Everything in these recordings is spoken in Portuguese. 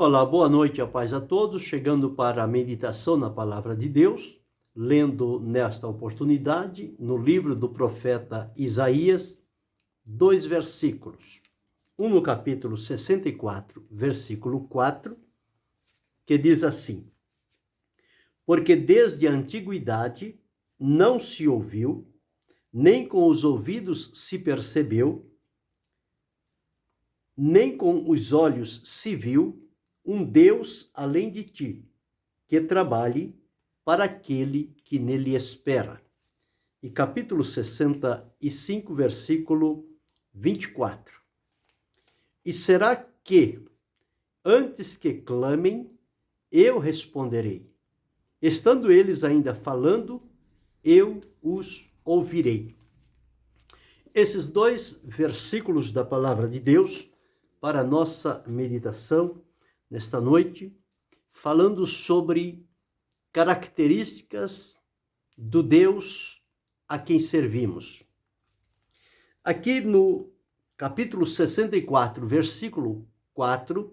Olá, boa noite, a paz a todos. Chegando para a meditação na Palavra de Deus, lendo nesta oportunidade, no livro do profeta Isaías, 2 versículos. Um no capítulo 64, versículo 4, que diz assim: Porque desde a antiguidade não se ouviu, nem com os ouvidos se percebeu, nem com os olhos se viu, um Deus além de ti, que trabalhe para aquele que nele espera. E capítulo 65, versículo 24. E será que, antes que clamem, eu responderei? Estando eles ainda falando, eu os ouvirei. Esses dois versículos da palavra de Deus para a nossa meditação nesta noite, falando sobre características do Deus a quem servimos. Aqui no capítulo 64, versículo 4,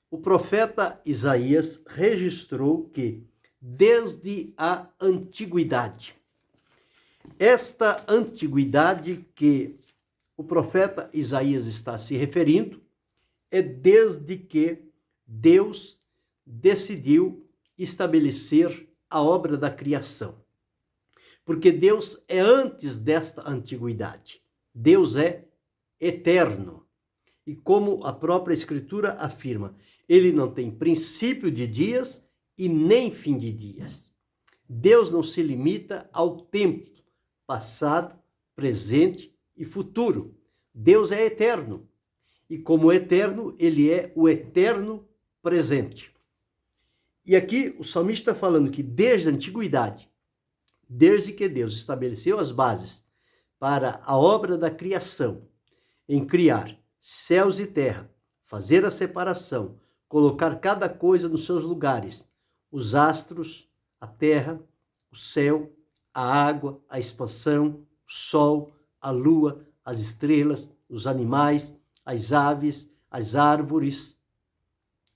o profeta Isaías registrou que, desde a antiguidade, esta antiguidade que o profeta Isaías está se referindo é desde que Deus decidiu estabelecer a obra da criação. Porque Deus é antes desta antiguidade. Deus é eterno. E como a própria Escritura afirma, ele não tem princípio de dias e nem fim de dias. Deus não se limita ao tempo passado, presente e futuro. Deus é eterno. E como eterno, ele é o eterno presente. E aqui o salmista está falando que desde a antiguidade, desde que Deus estabeleceu as bases para a obra da criação, em criar céus e terra, fazer a separação, colocar cada coisa nos seus lugares, os astros, a terra, o céu, a água, a expansão, o sol, a lua, as estrelas, os animais, as aves, as árvores,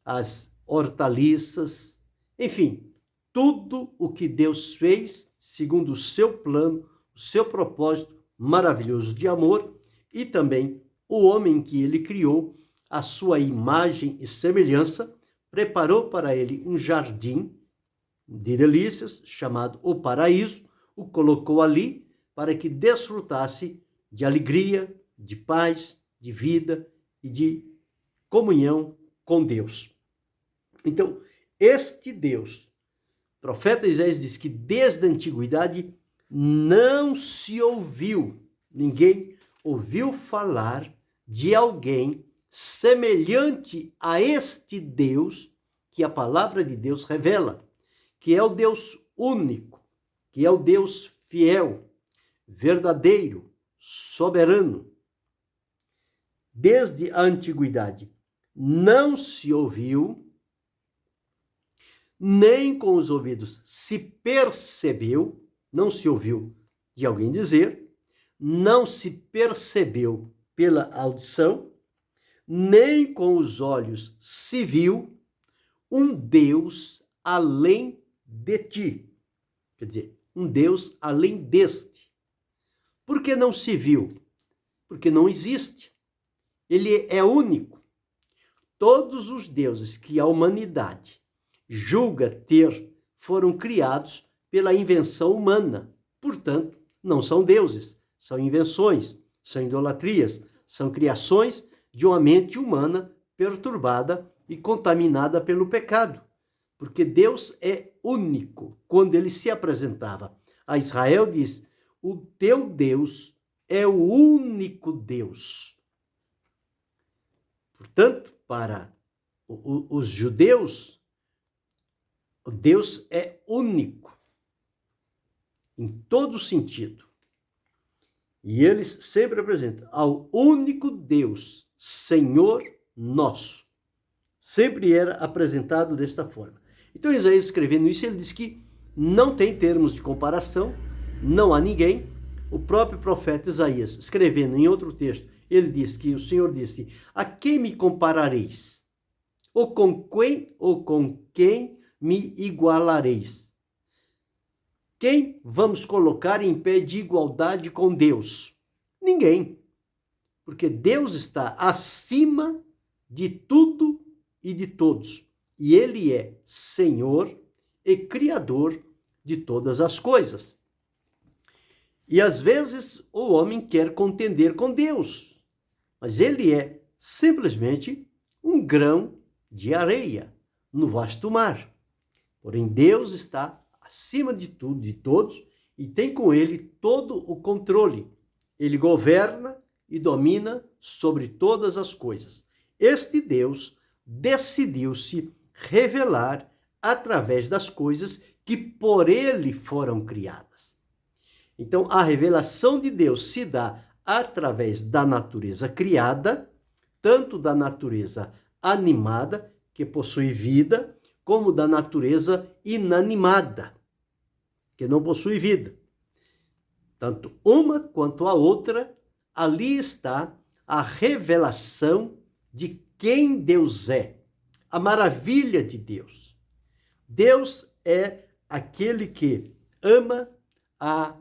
as hortaliças, enfim, tudo o que Deus fez segundo o seu plano, o seu propósito maravilhoso de amor, e também o homem que ele criou, a sua imagem e semelhança, preparou para ele um jardim de delícias chamado o paraíso, o colocou ali para que desfrutasse de alegria, de paz, de vida e de comunhão com Deus. Então, este Deus, o profeta Isaías diz que desde a antiguidade não se ouviu, ninguém ouviu falar de alguém semelhante a este Deus que a palavra de Deus revela, que é o Deus único, que é o Deus fiel, verdadeiro, soberano. Desde a antiguidade não se ouviu, nem com os ouvidos se percebeu, não se ouviu de alguém dizer, não se percebeu pela audição, nem com os olhos se viu um Deus além de ti. Quer dizer, um Deus além deste. Por que não se viu? Porque não existe. Ele é único. Todos os deuses que a humanidade julga ter foram criados pela invenção humana. Portanto, não são deuses, são invenções, são idolatrias, são criações de uma mente humana perturbada e contaminada pelo pecado. Porque Deus é único. Quando ele se apresentava a Israel, diz: o teu Deus é o único Deus. Portanto, para os judeus, Deus é único, em todo sentido. E eles sempre apresentam ao único Deus, Senhor nosso. Sempre era apresentado desta forma. Então, Isaías escrevendo isso, ele diz que não tem termos de comparação, não há ninguém. O próprio profeta Isaías, escrevendo em outro texto, ele diz que o Senhor disse: a quem me comparareis? ou com quem me igualareis? Quem vamos colocar em pé de igualdade com Deus? Ninguém. Porque Deus está acima de tudo e de todos. E Ele é Senhor e Criador de todas as coisas. E às vezes o homem quer contender com Deus, mas Ele é simplesmente um grão de areia no vasto mar. Porém, Deus está acima de tudo, de todos, e tem com Ele todo o controle. Ele governa e domina sobre todas as coisas. Este Deus decidiu se revelar através das coisas que por Ele foram criadas. Então, a revelação de Deus se dá através da natureza criada, tanto da natureza animada, que possui vida, como da natureza inanimada, que não possui vida. Tanto uma quanto a outra, ali está a revelação de quem Deus é, a maravilha de Deus. Deus é aquele que ama a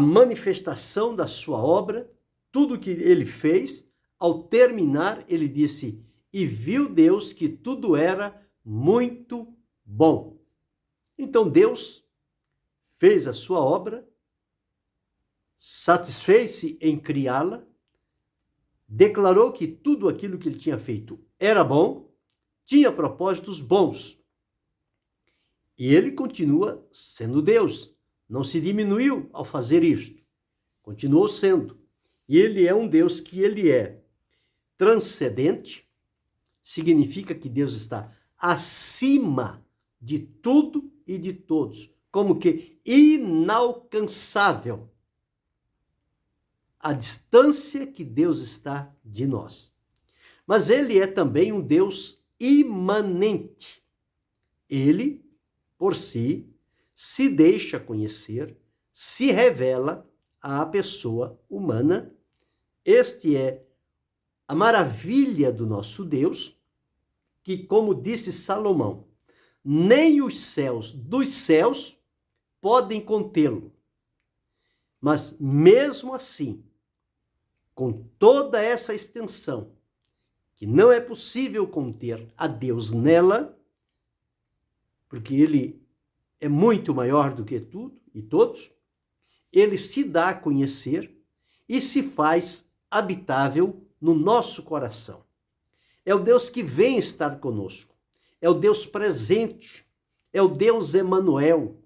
manifestação da sua obra, tudo que ele fez. Ao terminar, ele disse: e viu Deus que tudo era muito bom. Então Deus fez a sua obra, satisfez-se em criá-la, declarou que tudo aquilo que ele tinha feito era bom, tinha propósitos bons. E ele continua sendo Deus, não se diminuiu ao fazer isto, continuou sendo. E ele é um Deus que ele é transcendente, significa que Deus está acima de tudo e de todos, como que inalcançável a distância que Deus está de nós. Mas ele é também um Deus imanente. Ele, por si, se deixa conhecer, se revela à pessoa humana. Este é a maravilha do nosso Deus, que, como disse Salomão, nem os céus dos céus podem contê-lo. Mas mesmo assim, com toda essa extensão, que não é possível conter a Deus nela, porque ele é muito maior do que tudo e todos, ele se dá a conhecer e se faz habitável no nosso coração. É o Deus que vem estar conosco, é o Deus presente, é o Deus Emanuel,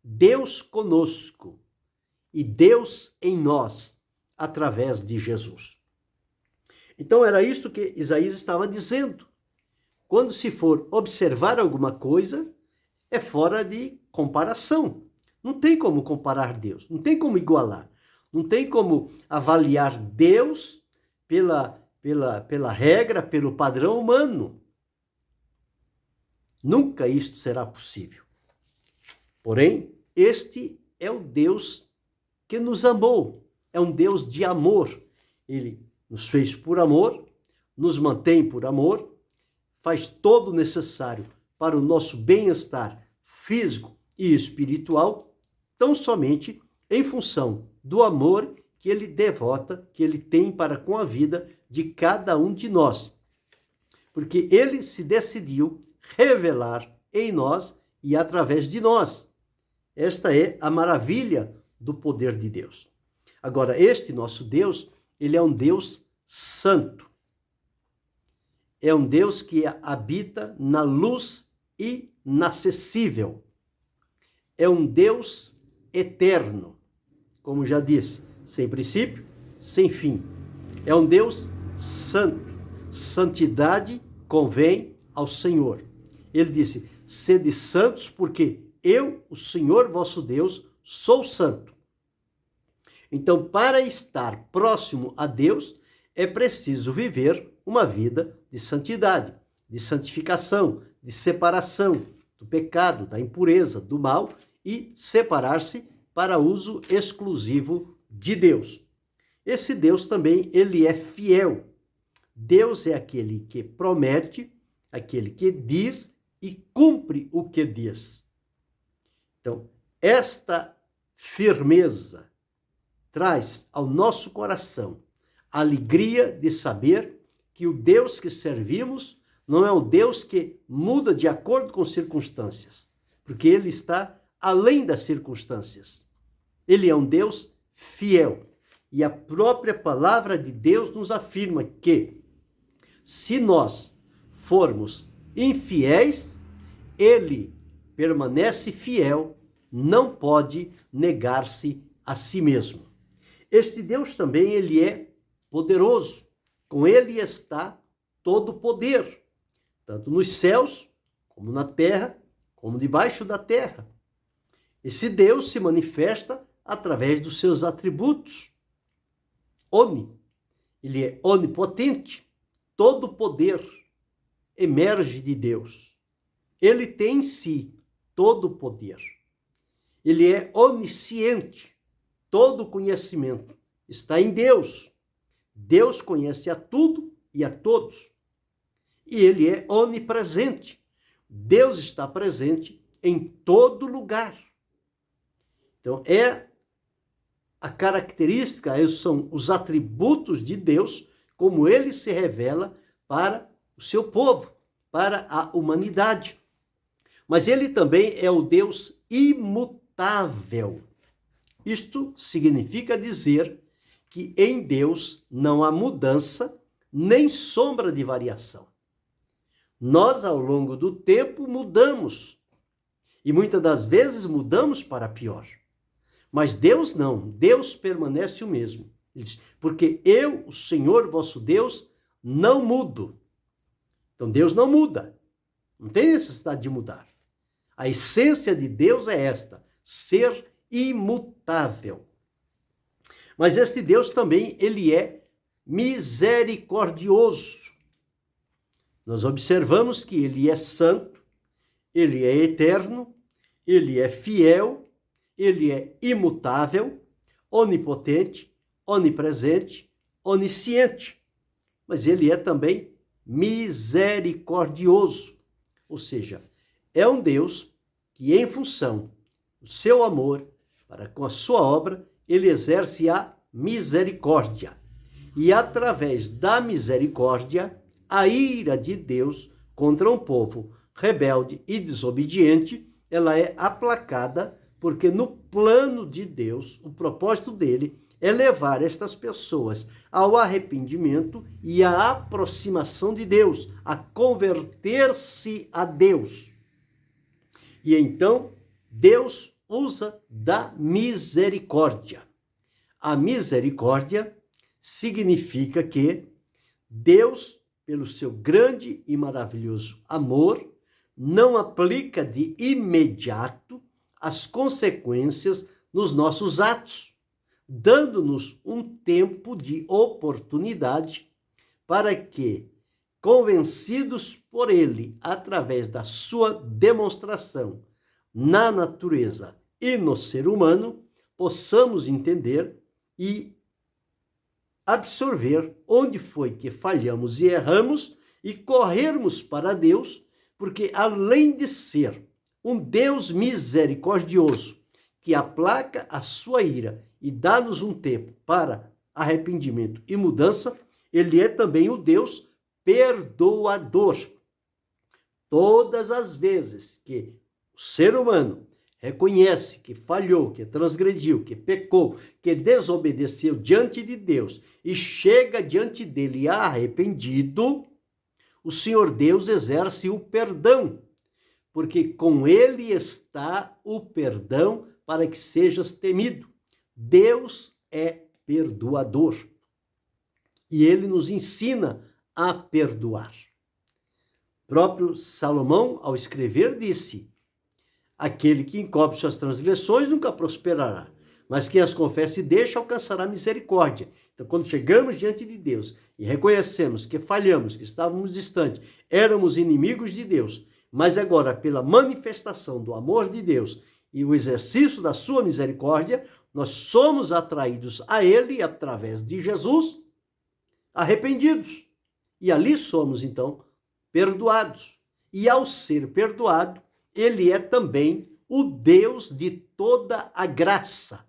Deus conosco e Deus em nós, através de Jesus. Então era isto que Isaías estava dizendo. Quando se for observar alguma coisa, é fora de comparação. Não tem como comparar Deus, não tem como igualar, não tem como avaliar Deus pela regra, pelo padrão humano. Nunca isto será possível. Porém, este é o Deus que nos amou, é um Deus de amor. Ele nos fez por amor, nos mantém por amor, faz todo o necessário para o nosso bem-estar físico e espiritual, tão somente em função do amor que ele devota, que ele tem para com a vida de cada um de nós. Porque ele se decidiu revelar em nós e através de nós. Esta é a maravilha do poder de Deus. Agora, este nosso Deus, ele é um Deus santo. É um Deus que habita na luz inacessível. É um Deus eterno, como já disse, sem princípio, sem fim. É um Deus santo. Santidade convém ao Senhor. Ele disse: sede santos, porque eu, o Senhor vosso Deus, sou santo. Então, para estar próximo a Deus, é preciso viver uma vida de santidade, de santificação, de separação do pecado, da impureza, do mal e separar-se para uso exclusivo de Deus. Esse Deus também, ele é fiel. Deus é aquele que promete aquele que diz e cumpre o que diz. Então, esta firmeza traz ao nosso coração a alegria de saber que o Deus que servimos não é o Deus que muda de acordo com circunstâncias, porque ele está além das circunstâncias. Ele é um Deus fiel. E a própria palavra de Deus nos afirma que, se nós formos infiéis, ele permanece fiel, não pode negar-se a si mesmo. Este Deus também, ele é poderoso. Com ele está todo o poder, tanto nos céus, como na terra, como debaixo da terra. Esse Deus se manifesta através dos seus atributos. Ele é onipotente, todo o poder emerge de Deus. Ele tem em si todo o poder. Ele é onisciente, todo o conhecimento está em Deus. Deus conhece a tudo e a todos. E ele é onipresente. Deus está presente em todo lugar. Então, a característica, são os atributos de Deus, como ele se revela para o seu povo, para a humanidade. Mas ele também é o Deus imutável. Isto significa dizer que em Deus não há mudança, nem sombra de variação. Nós, ao longo do tempo, mudamos. E muitas das vezes mudamos para pior. Mas Deus não, Deus permanece o mesmo. Ele diz, porque eu, o Senhor vosso Deus, não mudo. Então Deus não muda, não tem necessidade de mudar. A essência de Deus é esta, ser imutável. Mas este Deus também, ele é misericordioso. Nós observamos que ele é santo, ele é eterno, ele é fiel, ele é imutável, onipotente, onipresente, onisciente. Mas ele é também misericordioso. Ou seja, é um Deus que, em função do seu amor para com a sua obra, ele exerce a misericórdia. E através da misericórdia, a ira de Deus contra um povo rebelde e desobediente, ela é aplacada, porque no plano de Deus, o propósito dele é levar estas pessoas ao arrependimento e à aproximação de Deus, a converter-se a Deus. E então, Deus usa da misericórdia. A misericórdia significa que Deus, pelo seu grande e maravilhoso amor, não aplica de imediato as consequências nos nossos atos, dando-nos um tempo de oportunidade para que, convencidos por ele através da sua demonstração na natureza e no ser humano, possamos entender e absorver onde foi que falhamos e erramos e corrermos para Deus, porque além de ser um Deus misericordioso que aplaca a sua ira e dá-nos um tempo para arrependimento e mudança, ele é também o Deus perdoador. Todas as vezes que o ser humano reconhece que falhou, que transgrediu, que pecou, que desobedeceu diante de Deus e chega diante dele arrependido, o Senhor Deus exerce o perdão, porque com ele está o perdão para que sejas temido. Deus é perdoador e ele nos ensina a perdoar. O próprio Salomão, ao escrever, disse: aquele que encobre suas transgressões nunca prosperará, mas quem as confessa e deixa alcançará misericórdia. Então, quando chegamos diante de Deus e reconhecemos que falhamos, que estávamos distantes, éramos inimigos de Deus, mas agora, pela manifestação do amor de Deus e o exercício da sua misericórdia, nós somos atraídos a ele através de Jesus, arrependidos. E ali somos, então, perdoados. E ao ser perdoado, ele é também o Deus de toda a graça.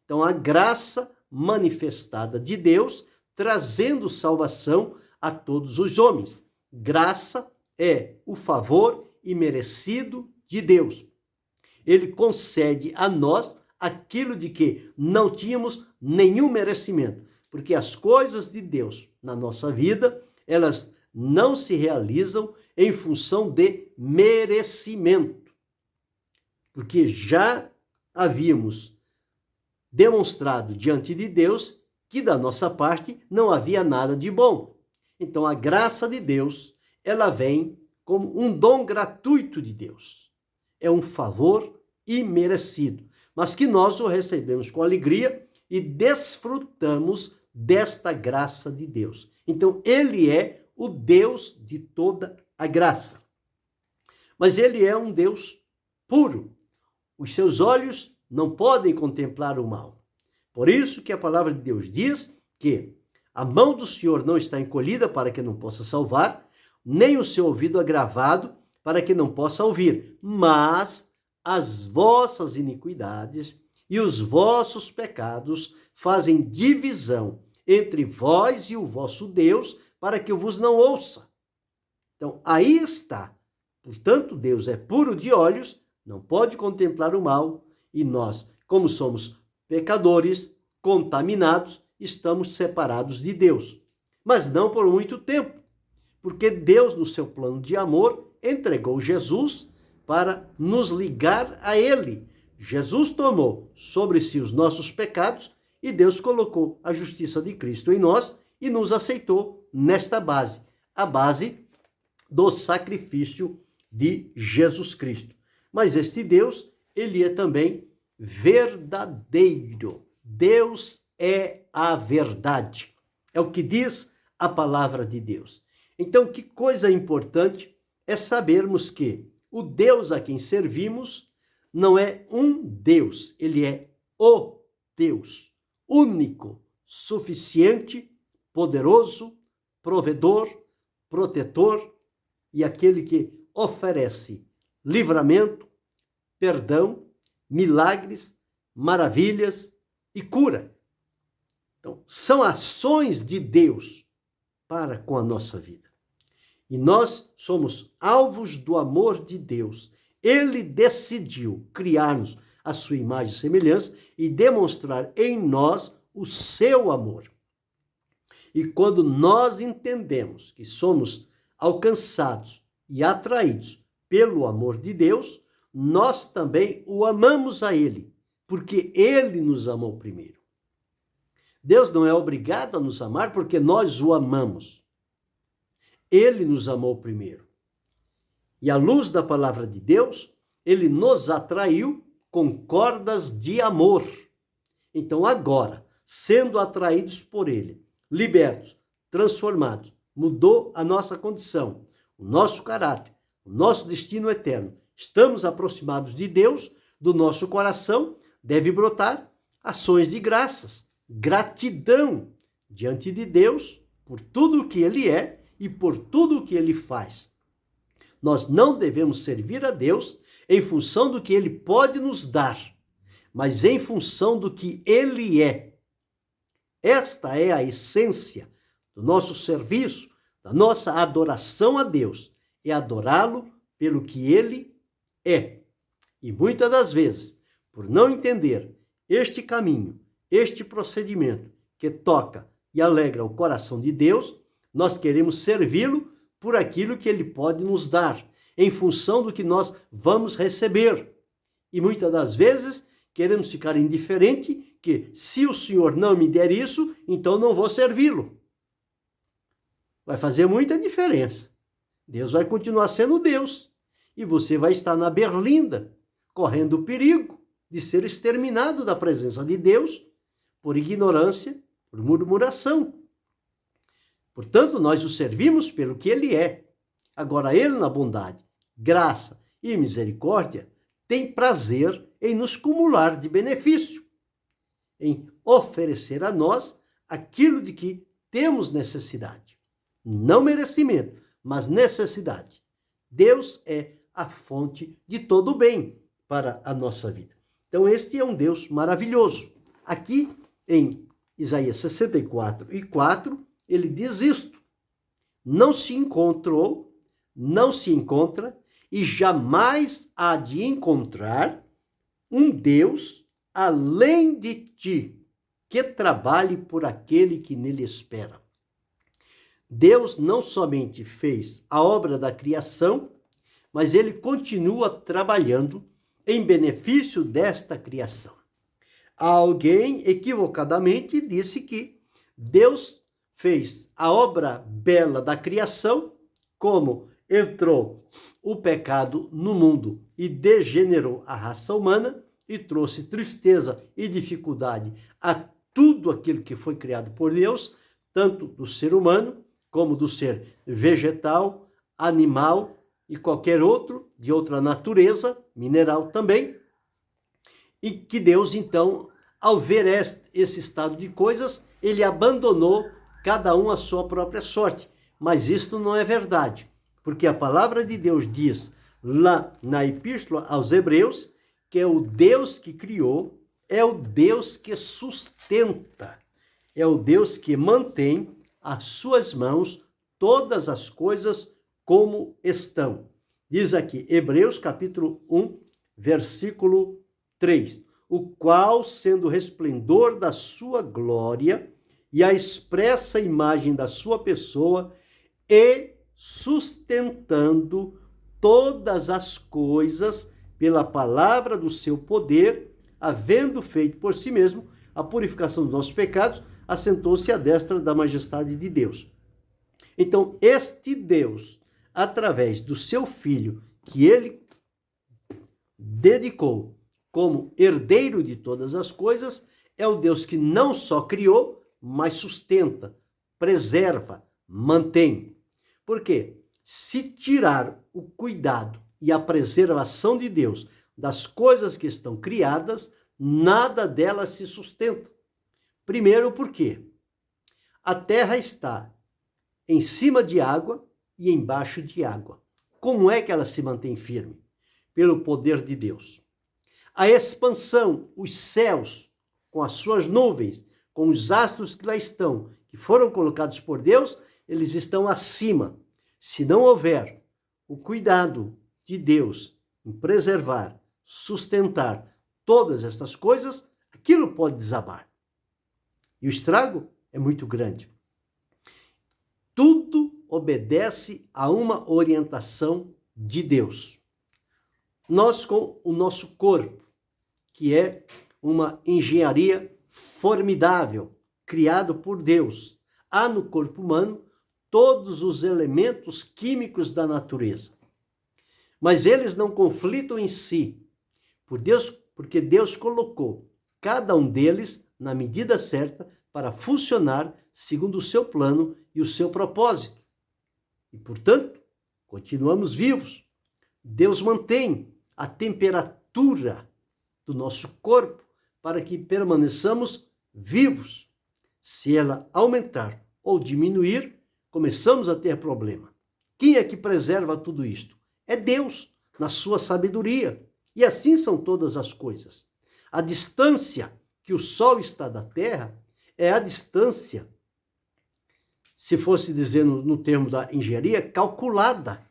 Então, a graça manifestada de Deus, trazendo salvação a todos os homens. Graça é o favor imerecido de Deus. Ele concede a nós aquilo de que não tínhamos nenhum merecimento, porque as coisas de Deus na nossa vida, elas não se realizam em função de merecimento, porque já havíamos demonstrado diante de Deus que da nossa parte não havia nada de bom. Então a graça de Deus, ela vem como um dom gratuito de Deus. É um favor imerecido, mas que nós o recebemos com alegria e desfrutamos desta graça de Deus. Então ele é o Deus de toda a graça. Mas ele é um Deus puro. Os seus olhos não podem contemplar o mal. Por isso que a palavra de Deus diz que a mão do Senhor não está encolhida para que não possa salvar, nem o seu ouvido agravado para que não possa ouvir, mas as vossas iniquidades e os vossos pecados fazem divisão entre vós e o vosso Deus, para que eu vos não ouça. Então, aí está. Portanto, Deus é puro de olhos, não pode contemplar o mal, e nós, como somos pecadores, contaminados, estamos separados de Deus. Mas não por muito tempo, porque Deus, no seu plano de amor, entregou Jesus para nos ligar a Ele. Jesus tomou sobre si os nossos pecados e Deus colocou a justiça de Cristo em nós e nos aceitou nesta base, a base do sacrifício de Jesus Cristo. Mas este Deus, ele é também verdadeiro. Deus é a verdade. É o que diz a palavra de Deus. Então, que coisa importante é sabermos que o Deus a quem servimos não é um Deus, ele é o Deus, único, suficiente, poderoso, provedor, protetor e aquele que oferece livramento, perdão, milagres, maravilhas e cura. Então, são ações de Deus para com a nossa vida. E nós somos alvos do amor de Deus. Ele decidiu criar-nos a sua imagem e semelhança e demonstrar em nós o seu amor. E quando nós entendemos que somos alcançados e atraídos pelo amor de Deus, nós também o amamos a Ele, porque Ele nos amou primeiro. Deus não é obrigado a nos amar porque nós o amamos. Ele nos amou primeiro. E à luz da palavra de Deus, Ele nos atraiu com cordas de amor. Então agora, sendo atraídos por Ele, libertos, transformados, mudou a nossa condição, o nosso caráter, o nosso destino eterno. Estamos aproximados de Deus, do nosso coração deve brotar ações de graças, gratidão diante de Deus por tudo o que Ele é e por tudo o que Ele faz. Nós não devemos servir a Deus em função do que Ele pode nos dar, mas em função do que Ele é. Esta é a essência do nosso serviço, da nossa adoração a Deus, é adorá-lo pelo que Ele é. E muitas das vezes, por não entender este caminho, este procedimento que toca e alegra o coração de Deus, nós queremos servi-lo por aquilo que Ele pode nos dar, em função do que nós vamos receber. E muitas das vezes queremos ficar indiferente que se o Senhor não me der isso, então não vou servi-lo. Vai fazer muita diferença. Deus vai continuar sendo Deus. E você vai estar na berlinda, correndo o perigo de ser exterminado da presença de Deus por ignorância, por murmuração. Portanto, nós o servimos pelo que Ele é. Agora, Ele, na bondade, graça e misericórdia, tem prazer em nos cumular de benefício, em oferecer a nós aquilo de que temos necessidade. Não merecimento, mas necessidade. Deus é a fonte de todo o bem para a nossa vida. Então, este é um Deus maravilhoso. Aqui em Isaías 64:4, ele diz isto: não se encontrou, não se encontra e jamais há de encontrar um Deus além de ti, que trabalhe por aquele que nele espera. Deus não somente fez a obra da criação, mas ele continua trabalhando em benefício desta criação. Alguém equivocadamente disse que Deus fez a obra bela da criação, como entrou o pecado no mundo e degenerou a raça humana e trouxe tristeza e dificuldade a tudo aquilo que foi criado por Deus, tanto do ser humano como do ser vegetal, animal e qualquer outro de outra natureza, mineral também. E que Deus, então, ao ver esse estado de coisas, ele abandonou cada um a sua própria sorte. Mas isto não é verdade, porque a palavra de Deus diz lá na Epístola aos Hebreus que é o Deus que criou, é o Deus que sustenta, é o Deus que mantém às suas mãos todas as coisas como estão. Diz aqui, Hebreus capítulo 1, versículo 3, o qual, sendo o resplendor da sua glória e a expressa imagem da sua pessoa, e sustentando todas as coisas pela palavra do seu poder, havendo feito por si mesmo a purificação dos nossos pecados, assentou-se à destra da majestade de Deus. Então, este Deus, através do seu Filho, que ele dedicou como herdeiro de todas as coisas, é o Deus que não só criou, mas sustenta, preserva, mantém. Por quê? Se tirar o cuidado e a preservação de Deus das coisas que estão criadas, nada delas se sustenta. Primeiro, por quê? A terra está em cima de água e embaixo de água. Como é que ela se mantém firme? Pelo poder de Deus. A expansão, os céus, com as suas nuvens, com os astros que lá estão, que foram colocados por Deus, eles estão acima. Se não houver o cuidado de Deus em preservar, sustentar todas essas coisas, aquilo pode desabar. E o estrago é muito grande. Tudo obedece a uma orientação de Deus. Nós, com o nosso corpo, que é uma engenharia formidável, criado por Deus, há no corpo humano todos os elementos químicos da natureza. Mas eles não conflitam em si, porque Deus colocou cada um deles na medida certa para funcionar segundo o seu plano e o seu propósito. E, portanto, continuamos vivos. Deus mantém a temperatura do nosso corpo para que permaneçamos vivos. Se ela aumentar ou diminuir, começamos a ter problema. Quem é que preserva tudo isto? É Deus, na sua sabedoria. E assim são todas as coisas. A distância que o Sol está da Terra é a distância, se fosse dizer no termo da engenharia, calculada.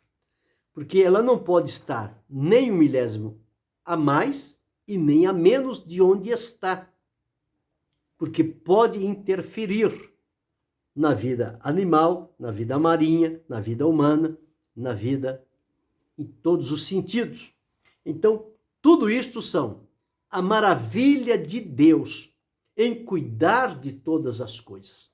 Porque ela não pode estar nem 1 milésimo a mais e nem a menos de onde está. Porque pode interferir na vida animal, na vida marinha, na vida humana, na vida em todos os sentidos. Então, tudo isto são a maravilha de Deus em cuidar de todas as coisas.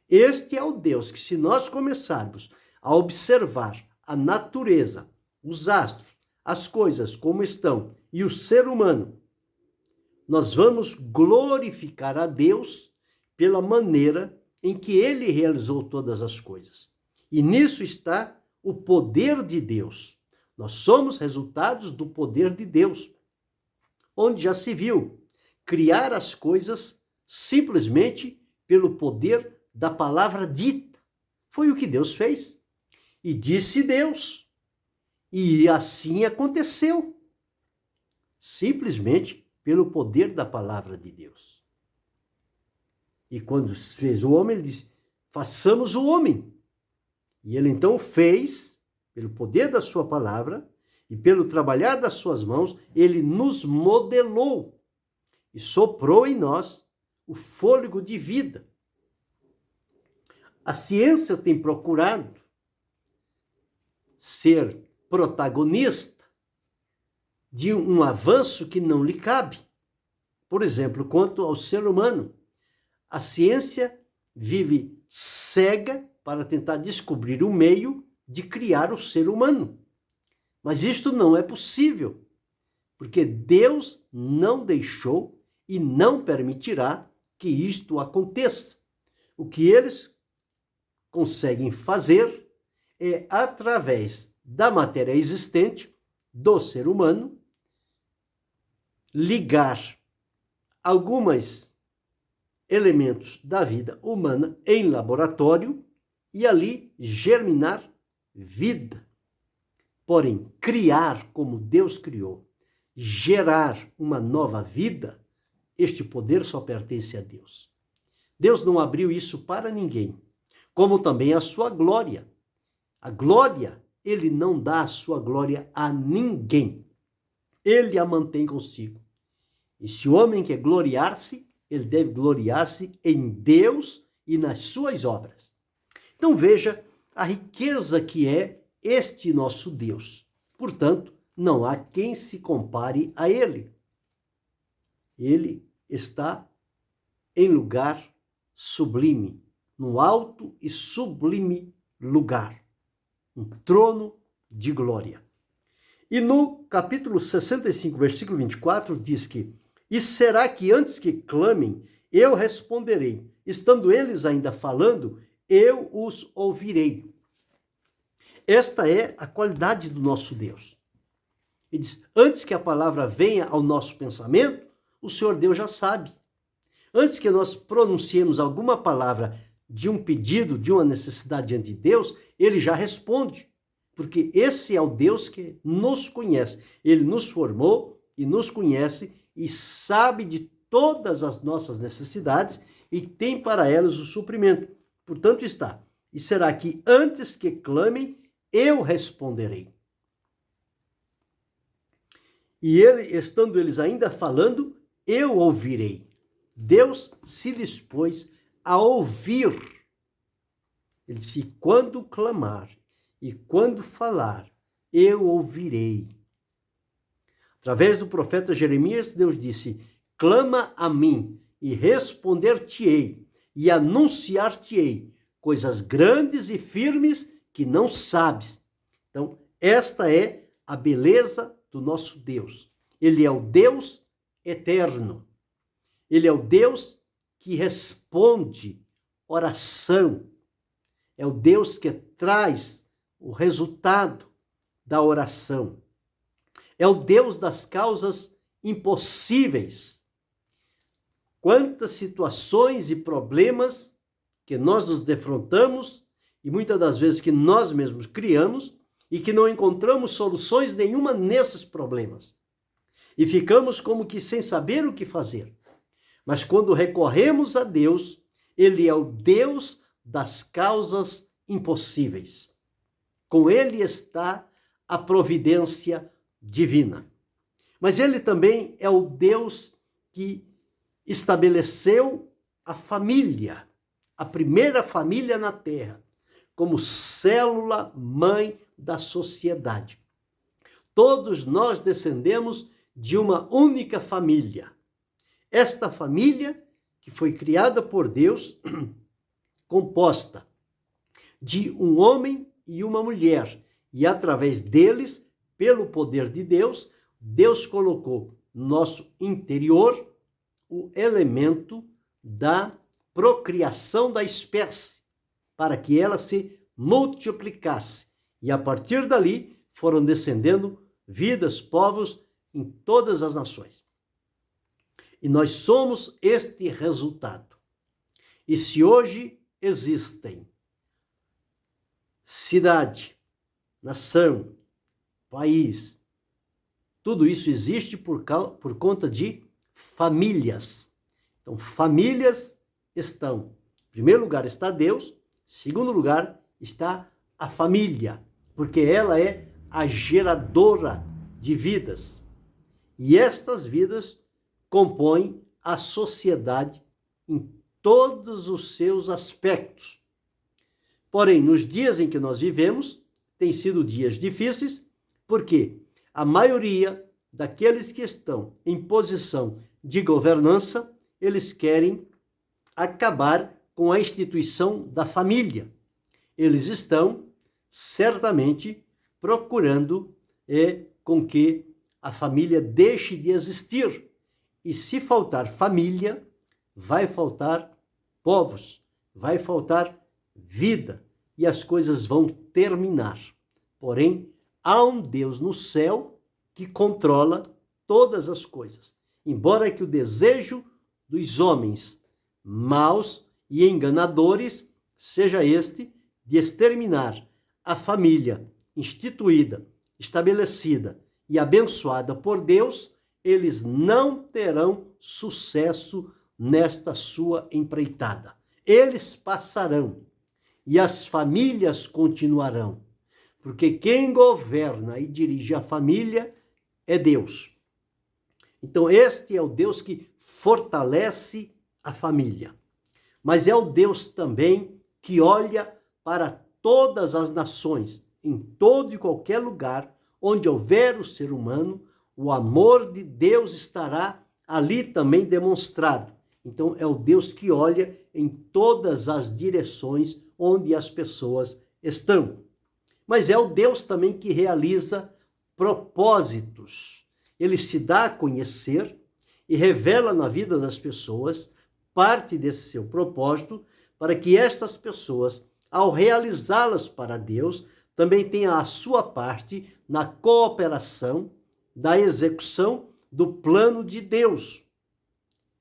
Este é o Deus que, se nós começarmos a observar a natureza, os astros, as coisas como estão e o ser humano, nós vamos glorificar a Deus pela maneira em que ele realizou todas as coisas. E nisso está o poder de Deus. Nós somos resultados do poder de Deus. Onde já se viu criar as coisas simplesmente pelo poder da palavra dita. Foi o que Deus fez. E disse Deus. E assim aconteceu. Simplesmente pelo poder da palavra de Deus. E quando fez o homem, ele disse, façamos o homem. E ele então fez, pelo poder da sua palavra e pelo trabalhar das suas mãos, ele nos modelou e soprou em nós o fôlego de vida. A ciência tem procurado ser protagonista de um avanço que não lhe cabe. Por exemplo, quanto ao ser humano, a ciência vive cega para tentar descobrir o meio de criar o ser humano. Mas isto não é possível, porque Deus não deixou e não permitirá que isto aconteça. O que eles conseguem fazer é, através da matéria existente do ser humano, ligar alguns elementos da vida humana em laboratório e ali germinar vida. Porém, criar como Deus criou, gerar uma nova vida, este poder só pertence a Deus. Deus não abriu isso para ninguém, como também a sua glória. A glória, ele não dá a sua glória a ninguém. Ele a mantém consigo. E se o homem quer gloriar-se, ele deve gloriar-se em Deus e nas suas obras. Então veja a riqueza que é este nosso Deus. Portanto, não há quem se compare a ele. Ele está em lugar sublime, num alto e sublime lugar, um trono de glória. E no capítulo 65, versículo 24, diz que: e será que antes que clamem, eu responderei, estando eles ainda falando, eu os ouvirei. Esta é a qualidade do nosso Deus. Ele diz, antes que a palavra venha ao nosso pensamento, o Senhor Deus já sabe. Antes que nós pronunciemos alguma palavra de um pedido, de uma necessidade diante de Deus, ele já responde. Porque esse é o Deus que nos conhece. Ele nos formou e nos conhece e sabe de todas as nossas necessidades e tem para elas o suprimento. Portanto está, e será que antes que clamem, eu responderei. E ele, estando eles ainda falando, eu ouvirei. Deus se dispôs a ouvir. Ele disse, quando clamar e quando falar, eu ouvirei. Através do profeta Jeremias, Deus disse, clama a mim e responder-te-ei e anunciar-te-ei coisas grandes e firmes que não sabes. Então, esta é a beleza do nosso Deus. Ele é o Deus eterno. Ele é o Deus que responde oração. É o Deus que traz o resultado da oração. É o Deus das causas impossíveis. Quantas situações e problemas que nós nos defrontamos e muitas das vezes que nós mesmos criamos e que não encontramos soluções nenhuma nesses problemas. E ficamos como que sem saber o que fazer. Mas quando recorremos a Deus, ele é o Deus das causas impossíveis. Com ele está a providência divina. Mas ele também é o Deus que estabeleceu a família, a primeira família na terra, como célula mãe da sociedade. Todos nós descendemos de uma única família. Esta família, que foi criada por Deus, composta de um homem e uma mulher, e através deles, pelo poder de Deus, Deus colocou no nosso interior o elemento da procriação da espécie, para que ela se multiplicasse. E a partir dali foram descendendo vidas, povos em todas as nações. E nós somos este resultado. E se hoje existem cidade, nação, país. Tudo isso existe por conta de famílias. Então, famílias estão, em primeiro lugar está Deus, em segundo lugar está a família, porque ela é a geradora de vidas. E estas vidas compõem a sociedade em todos os seus aspectos. Porém, nos dias em que nós vivemos, têm sido dias difíceis, porque a maioria daqueles que estão em posição de governança, eles querem acabar com a instituição da família. Eles estão certamente procurando com que a família deixe de existir. E se faltar família, vai faltar povos, vai faltar vida, e as coisas vão terminar. Porém, há um Deus no céu que controla todas as coisas. Embora que o desejo dos homens maus e enganadores seja este de exterminar a família instituída, estabelecida e abençoada por Deus, eles não terão sucesso nesta sua empreitada. Eles passarão e as famílias continuarão, porque quem governa e dirige a família é Deus. Então, este é o Deus que fortalece a família. Mas é o Deus também que olha para todas as nações, em todo e qualquer lugar onde houver o ser humano, o amor de Deus estará ali também demonstrado. Então, é o Deus que olha em todas as direções onde as pessoas estão. Mas é o Deus também que realiza propósitos. Ele se dá a conhecer e revela na vida das pessoas parte desse seu propósito, para que estas pessoas, ao realizá-las para Deus, também tenham a sua parte na cooperação da execução do plano de Deus.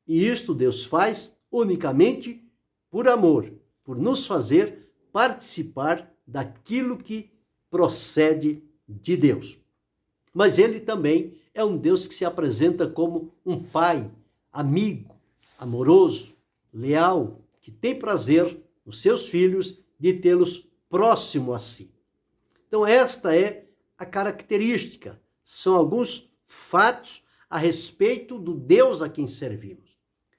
E isto Deus faz unicamente por amor, por nos fazer participar daquilo que procede de Deus. Mas ele também é um Deus que se apresenta como um pai, amigo, amoroso, leal, que tem prazer nos seus filhos de tê-los próximo a si. Então esta é a característica, são alguns fatos a respeito do Deus a quem servimos.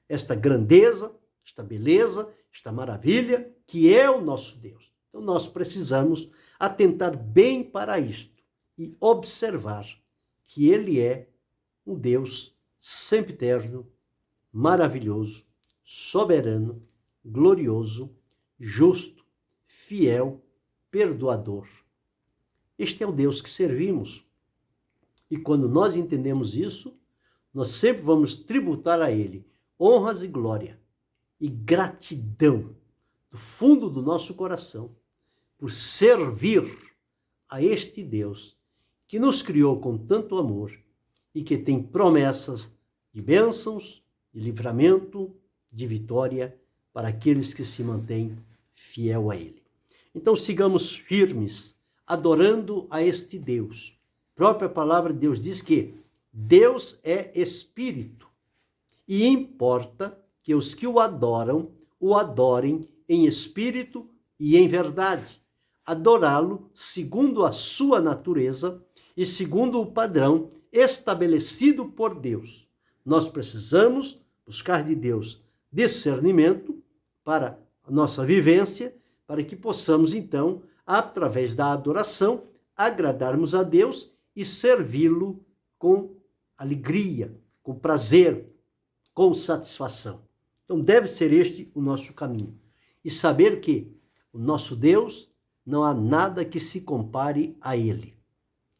Esta grandeza, esta beleza, esta maravilha que é o nosso Deus. Então nós precisamos atentar bem para isto e observar que ele é um Deus sempiterno, maravilhoso, soberano, glorioso, justo, fiel, perdoador. Este é o Deus que servimos. E quando nós entendemos isso, nós sempre vamos tributar a ele honras e glória e gratidão do fundo do nosso coração por servir a este Deus que nos criou com tanto amor e que tem promessas de bênçãos, de livramento, de vitória para aqueles que se mantêm fiel a ele. Então sigamos firmes, adorando a este Deus. A própria palavra de Deus diz que Deus é espírito e importa que os que o adorem em espírito e em verdade. Adorá-lo segundo a sua natureza e segundo o padrão estabelecido por Deus. Nós precisamos buscar de Deus discernimento para a nossa vivência, para que possamos, então, através da adoração, agradarmos a Deus e servi-lo com alegria, com prazer, com satisfação. Então, deve ser este o nosso caminho. E saber que o nosso Deus, não há nada que se compare a ele.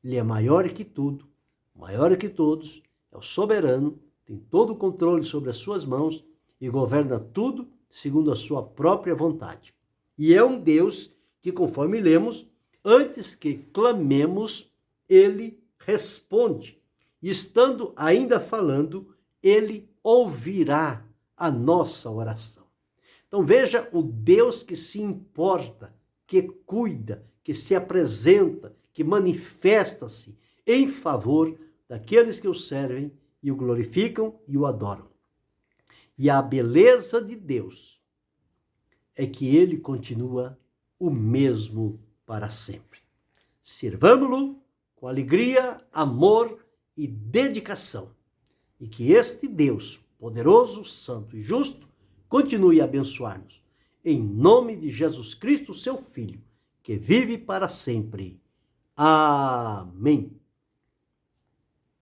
Ele é maior que tudo, maior que todos, é o soberano, tem todo o controle sobre as suas mãos e governa tudo segundo a sua própria vontade. E é um Deus que, conforme lemos, antes que clamemos, ele responde. E estando ainda falando, ele ouvirá a nossa oração. Então veja o Deus que se importa, que cuida, que se apresenta, que manifesta-se em favor daqueles que o servem e o glorificam e o adoram. E a beleza de Deus é que ele continua o mesmo para sempre. Servamo-lo com alegria, amor e dedicação. E que este Deus, poderoso, santo e justo, continue a abençoar-nos. Em nome de Jesus Cristo, seu Filho, que vive para sempre. Amém.